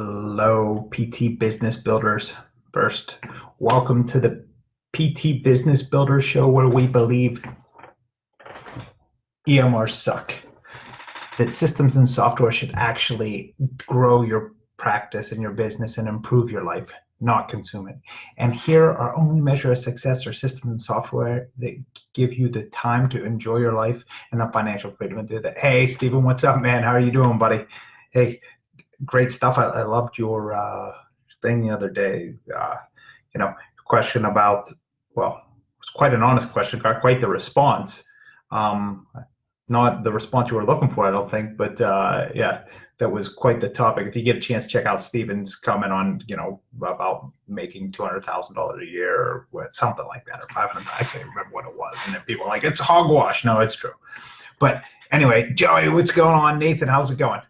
Hello, PT Business Builders. First, welcome to the PT Business Builders show where we believe EMRs suck, that systems and software should actually grow your practice and your business and improve your life, not consume it. And here, our only measure of success are systems and software that give you the time to enjoy your life and the financial freedom to do that. Hey, Stephen, what's up, man? How are you doing, buddy? Hey, great stuff. I loved your thing the other day. Question about, well, it was quite an honest question, got quite the response. Not the response you were looking for, I don't think, but yeah, that was quite the topic. If you get a chance, check out Stephen's comment on, about making $200,000 a year or something like that, or 500. I can't remember what it was. And then people are like, it's hogwash. No, it's true. But anyway, Joey, what's going on? Nathan, how's it going?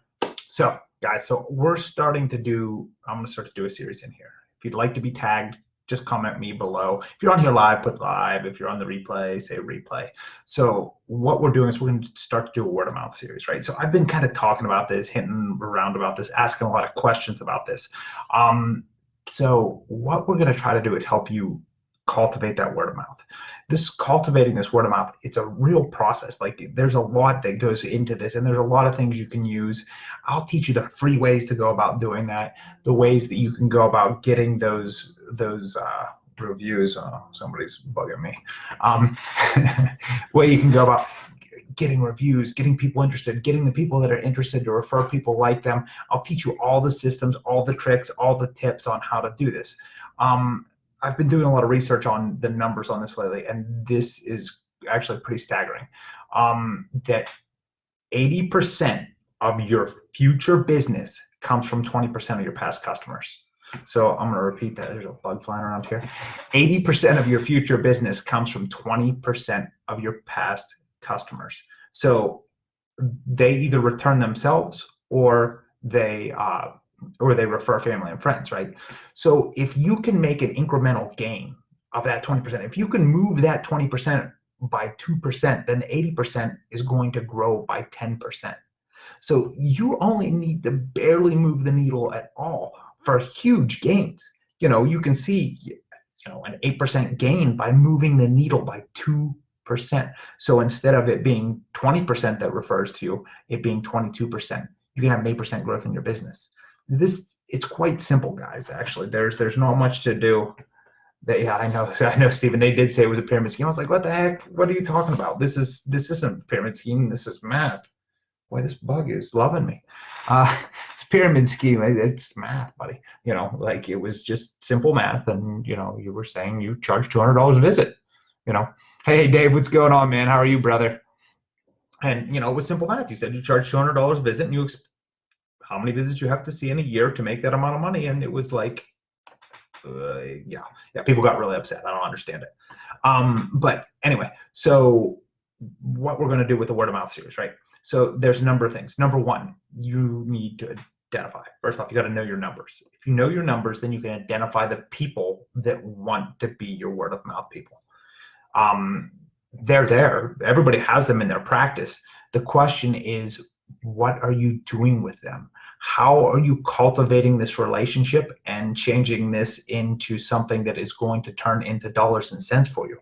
So, guys, so we're starting to do, I'm going to start to do a series in here. If you'd like to be tagged, just comment me below. If you're on here live, put live. If you're on the replay, say replay. So what we're doing is we're going to start to do a word of mouth series, right? So I've been kind of talking about this, hinting around about this, asking a lot of questions about this. So what we're going to try to do is help you cultivate that word of mouth. Cultivating this word of mouth, it's a real process. Like, there's a lot that goes into this, and there's a lot of things you can use. I'll teach you the free ways to go about doing that, the ways that you can go about getting those reviews. Somebody's bugging me. Way you can go about getting reviews, getting people interested, getting the people that are interested to refer people like them. I'll teach you all the systems, all the tricks, all the tips on how to do this. I've been doing a lot of research on the numbers on this lately, and this is actually pretty staggering. That 80% of your future business comes from 20% of your past customers. So I'm going to repeat that. There's a bug flying around here. 80% of your future business comes from 20% of your past customers. So they either return themselves or they refer family and friends, right? So if you can make an incremental gain of that 20%, if you can move that 20% by 2%, then 80% is going to grow by 10%. So you only need to barely move the needle at all for huge gains. You can see, an 8% gain by moving the needle by 2%. So instead of it being 20% that refers to you, it being 22%, you can have an 8% growth in your business. It's quite simple, guys. Actually, there's not much to do. Yeah, I know, Stephen. They did say it was a pyramid scheme. I was like, what the heck? What are you talking about? This isn't a pyramid scheme. This is math. Boy, this bug is loving me. It's pyramid scheme. It's math, buddy. Like, it was just simple math, and you were saying you charge $200 a visit. Hey, Dave, what's going on, man? How are you, brother? And it was simple math. You said you charge $200 a visit, and you how many visits you have to see in a year to make that amount of money. And it was like, yeah, people got really upset. I don't understand it. But anyway, so what we're going to do with the word of mouth series, right? So there's a number of things. Number one, you need to identify. First off, you got to know your numbers. If you know your numbers, then you can identify the people that want to be your word of mouth people. They're there. Everybody has them in their practice. The question is, what are you doing with them? How are you cultivating this relationship and changing this into something that is going to turn into dollars and cents for you?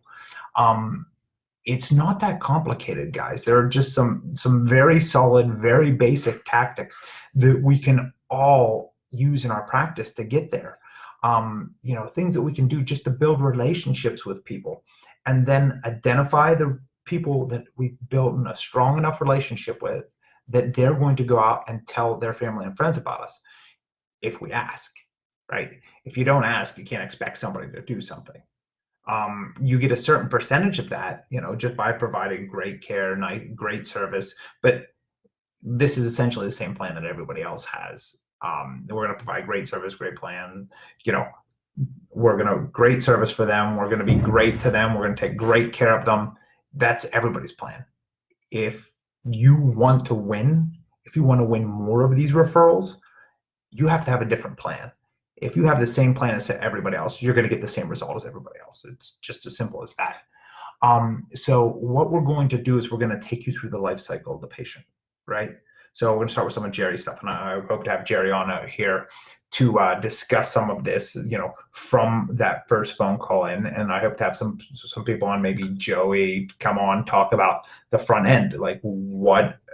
It's not that complicated, guys. There are just some very solid, very basic tactics that we can all use in our practice to get there. Things that we can do just to build relationships with people, and then identify the people that we've built a strong enough relationship with that they're going to go out and tell their family and friends about us if we ask, right? If you don't ask, you can't expect somebody to do something. You get a certain percentage of that, just by providing great care, great service. But this is essentially the same plan that everybody else has. We're going to provide great service, great plan. We're going to great service for them. We're going to be great to them. We're going to take great care of them. That's everybody's plan. If you want to win more of these referrals, you have to have a different plan. If you have the same plan as everybody else, you're going to get the same result as everybody else. It's just as simple as that. So what we're going to do is we're going to take you through the life cycle of the patient, right? So we're going to start with some of Jerry's stuff, and I hope to have Jerry on out here to discuss some of this, from that first phone call in. And I hope to have some people on, maybe Joey, come on, talk about the front end, like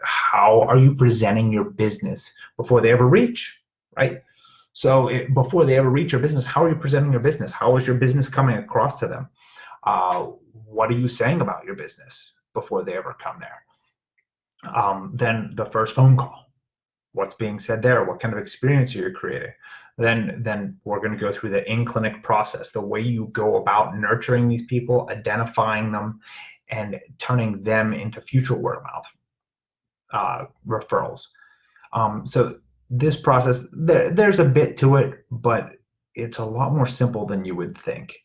how are you presenting your business before they ever reach, right? So before they ever reach your business, how are you presenting your business? How is your business coming across to them? What are you saying about your business before they ever come there? Then the first phone call, what's being said there? What kind of experience are you creating? Then we're going to go through the in-clinic process, the way you go about nurturing these people, identifying them, and turning them into future word of mouth referrals. So this process, there's a bit to it, but it's a lot more simple than you would think.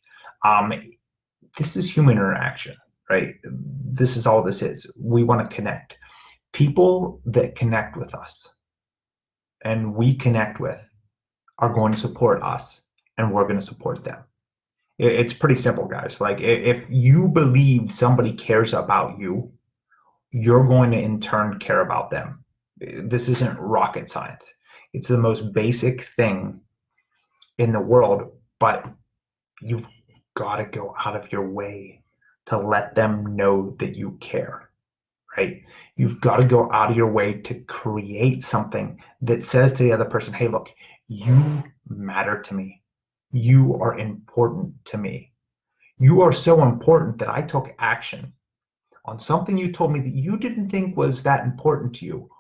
This is human interaction, right? This is all this is. We want to connect. People that connect with us and we connect with are going to support us, and we're going to support them. It's pretty simple, guys. Like, if you believe somebody cares about you, you're going to in turn care about them. This isn't rocket science. It's the most basic thing in the world, but you've got to go out of your way to let them know that you care, right? You've got to go out of your way to create something that says to the other person, hey, look, you matter to me. You are important to me. You are so important that I took action on something you told me that you didn't think was that important to you,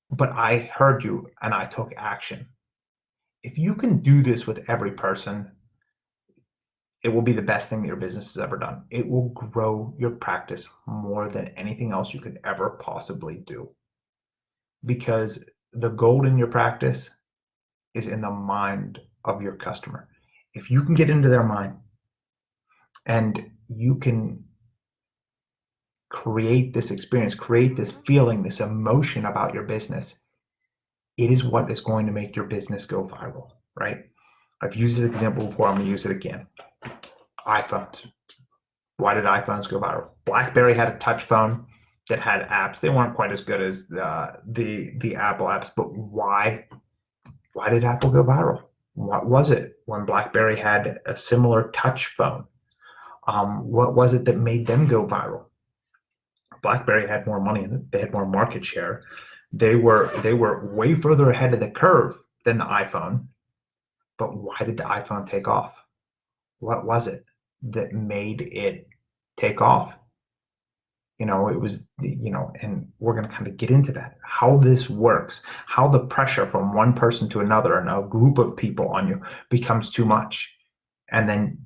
but I heard you and I took action. If you can do this with every person, it will be the best thing that your business has ever done. It will grow your practice more than anything else you could ever possibly do. Because the gold in your practice is in the mind of your customer. If you can get into their mind and you can create this experience, create this feeling, this emotion about your business, it is what is going to make your business go viral, right? I've used this example before. I'm going to use it again. iPhones. Why did iPhones go viral? BlackBerry had a touch phone that had apps. They weren't quite as good as the Apple apps, but why did Apple go viral? What was it when BlackBerry had a similar touch phone? What was it that made them go viral? BlackBerry had more money in it. They had more market share. They were way further ahead of the curve than the iPhone. But why did the iPhone take off? What was it that made it take off? It was, and we're going to kind of get into that, how this works, how the pressure from one person to another and a group of people on you becomes too much. And then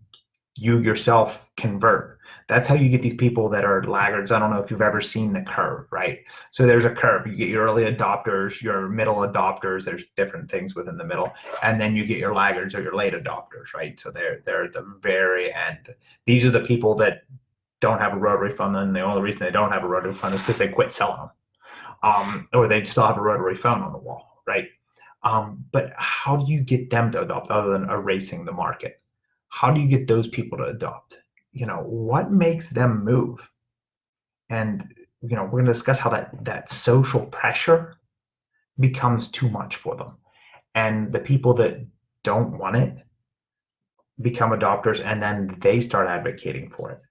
you yourself convert. That's how you get these people that are laggards. I don't know if you've ever seen the curve, right? So there's a curve. You get your early adopters, your middle adopters. There's different things within the middle. And then you get your laggards or your late adopters, right? So they're at the very end. These are the people that don't have a rotary phone, and the only reason they don't have a rotary phone is because they quit selling them. Or they still have a rotary phone on the wall, right? But how do you get them to adopt other than erasing the market? How do you get those people to adopt? What makes them move? And, we're going to discuss how that social pressure becomes too much for them. And the people that don't want it become adopters, and then they start advocating for it.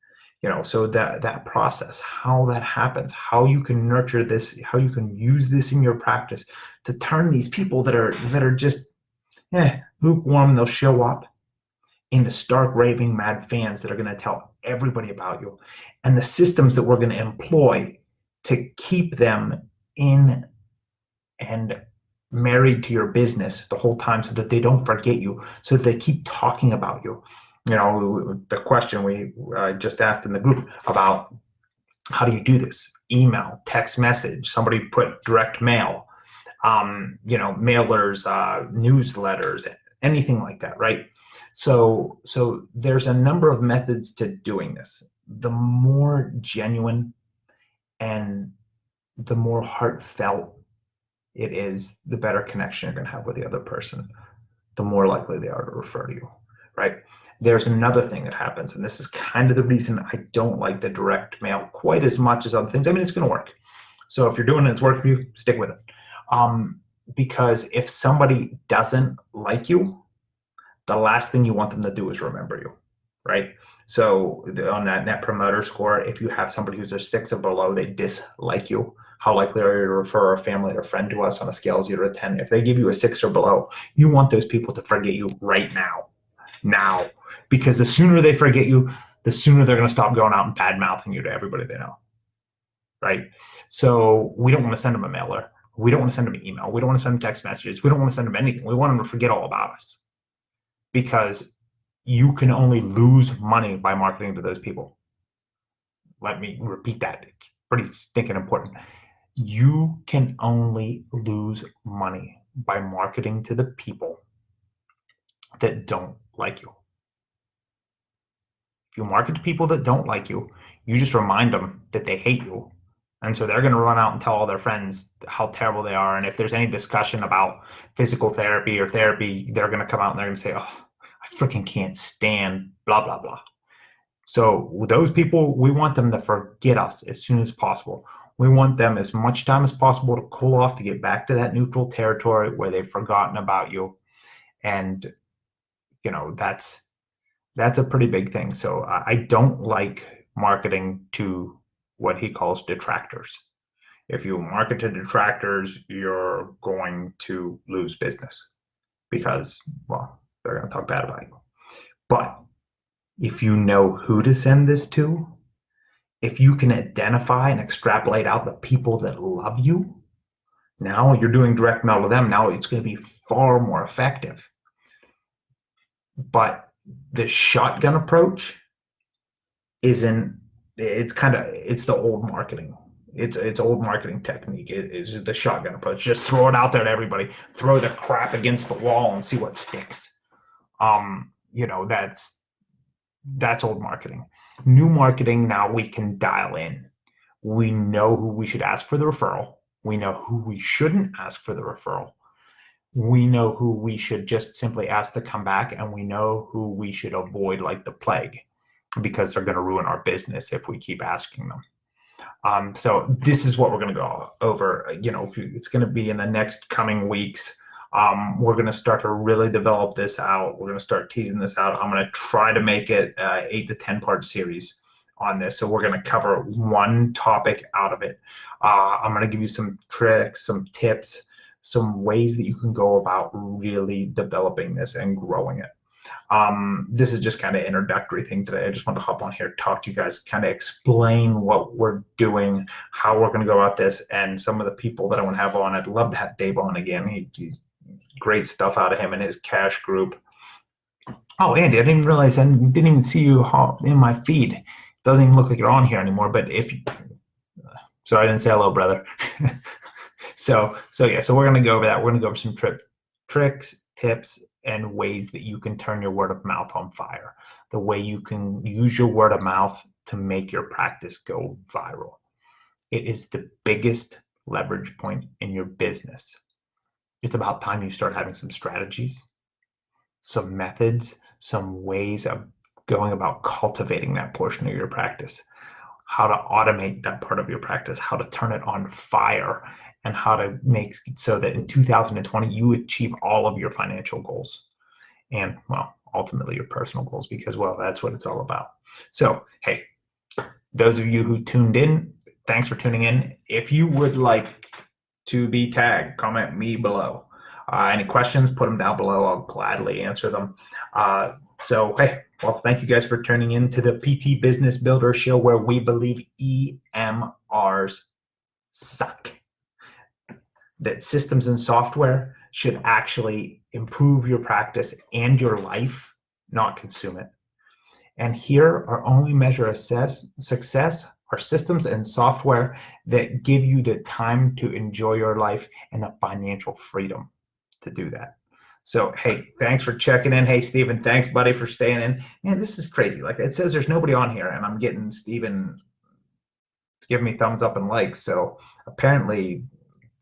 So that process, how that happens, how you can nurture this, how you can use this in your practice to turn these people that are just lukewarm, they'll show up, into stark raving mad fans that are going to tell everybody about you, and the systems that we're going to employ to keep them in and married to your business the whole time, so that they don't forget you, so that they keep talking about you. The question we just asked in the group about, how do you do this? Email, text message, somebody put direct mail, mailers, newsletters, anything like that, right? So there's a number of methods to doing this. The more genuine and the more heartfelt it is, the better connection you're going to have with the other person, the more likely they are to refer to you, right? There's another thing that happens, and this is kind of the reason I don't like the direct mail quite as much as other things. I mean, it's going to work. So if you're doing it, it's working for you, stick with it. Because if somebody doesn't like you, the last thing you want them to do is remember you, right? So on that net promoter score, if you have somebody who's a 6 or below, they dislike you. How likely are you to refer a family or friend to us on a scale of 0 to 10? If they give you a 6 or below, you want those people to forget you right now, because the sooner they forget you, the sooner they're going to stop going out and bad mouthing you to everybody they know, right? So we don't want to send them a mailer. We don't want to send them an email. We don't want to send them text messages. We don't want to send them anything. We want them to forget all about us, because you can only lose money by marketing to those people. Let me repeat that. It's pretty stinking important. You can only lose money by marketing to the people that don't like you. If you market to people that don't like you, you just remind them that they hate you. And so they're going to run out and tell all their friends how terrible they are. And if there's any discussion about physical therapy or therapy, they're going to come out and they're going to say, oh, I freaking can't stand blah, blah, blah. So those people, we want them to forget us as soon as possible. We want them as much time as possible to cool off, to get back to that neutral territory where they've forgotten about you. And, that's a pretty big thing. So I don't like marketing to what he calls detractors. If you market to detractors, you're going to lose business because, well, they're going to talk bad about you. But if you know who to send this to, if you can identify and extrapolate out the people that love you, now you're doing direct mail to them. Now it's going to be far more effective. But the shotgun approach it's the old marketing. It's old marketing technique. It's the shotgun approach. Just throw it out there to everybody. Throw the crap against the wall and see what sticks. That's old marketing. New marketing, now we can dial in. We know who we should ask for the referral. We know who we shouldn't ask for the referral. We know who we should just simply ask to come back, and we know who we should avoid like the plague, because they're going to ruin our business if we keep asking them. So this is what we're going to go over. It's going to be in the next coming weeks. We're going to start to really develop this out. We're going to start teasing this out. I'm going to try to make it 8 to 10 part series on this. So we're going to cover one topic out of it. I'm going to give you some tricks, some tips, some ways that you can go about really developing this and growing it. This is just kind of introductory thing today. I just want to hop on here, talk to you guys, kind of explain what we're doing, how we're going to go about this, and some of the people that I want to have on. I'd love to have Dave on again. He's great stuff out of him and his cash group. Oh, Andy, I didn't realize, I didn't even see you in my feed. It doesn't even look like you're on here anymore, but sorry, I didn't say hello, brother. So we're going to go over that. We're going to go over some tricks, tips, and ways that you can turn your word of mouth on fire. The way you can use your word of mouth to make your practice go viral. It is the biggest leverage point in your business. It's about time you start having some strategies, some methods, some ways of going about cultivating that portion of your practice, how to automate that part of your practice, how to turn it on fire, and how to make so that in 2020 you achieve all of your financial goals and, well, ultimately your personal goals, because, well, that's what it's all about. So, hey, those of you who tuned in, thanks for tuning in. If you would like to be tagged, comment me below. Any questions, put them down below. I'll gladly answer them. So, hey, well, thank you guys for tuning in to the PT Business Builder Show, where we believe EMRs suck. That systems and software should actually improve your practice and your life, not consume it. And here, our only measure of success are systems and software that give you the time to enjoy your life and the financial freedom to do that. So, hey, thanks for checking in. Hey, Steven, thanks, buddy, for staying in. Man, this is crazy. Like, it says there's nobody on here, and I'm getting Steven giving me thumbs up and likes. So apparently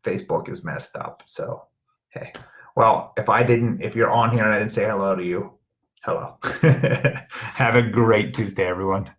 Facebook is messed up. So, hey, well, if you're on here and I didn't say hello to you, hello. Have a great Tuesday, everyone.